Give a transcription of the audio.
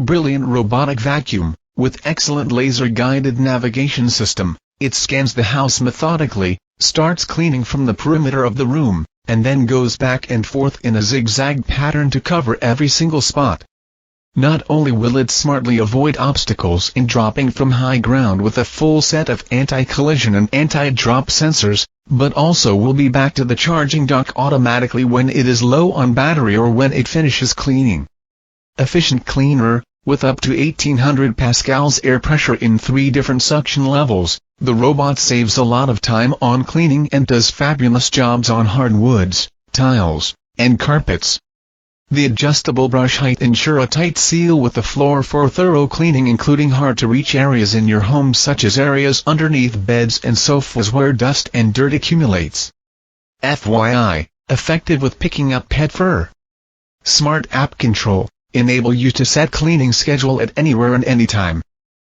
Brilliant robotic vacuum. With excellent laser-guided navigation system, it scans the house methodically, starts cleaning from the perimeter of the room, and then goes back and forth in a zigzag pattern to cover every single spot. Not only will it smartly avoid obstacles in dropping from high ground with a full set of anti-collision and anti-drop sensors, but also will be back to the charging dock automatically when it is low on battery or when it finishes cleaning. Efficient cleaner, with up to 1800 pascals air pressure in 3 different suction levels, the robot saves a lot of time on cleaning and does fabulous jobs on hardwoods, tiles, and carpets. The adjustable brush height ensure a tight seal with the floor for thorough cleaning, including hard-to-reach areas in your home such as areas underneath beds and sofas where dust and dirt accumulates. FYI, effective with picking up pet fur. Smart app control, enable you to set cleaning schedule at anywhere and anytime.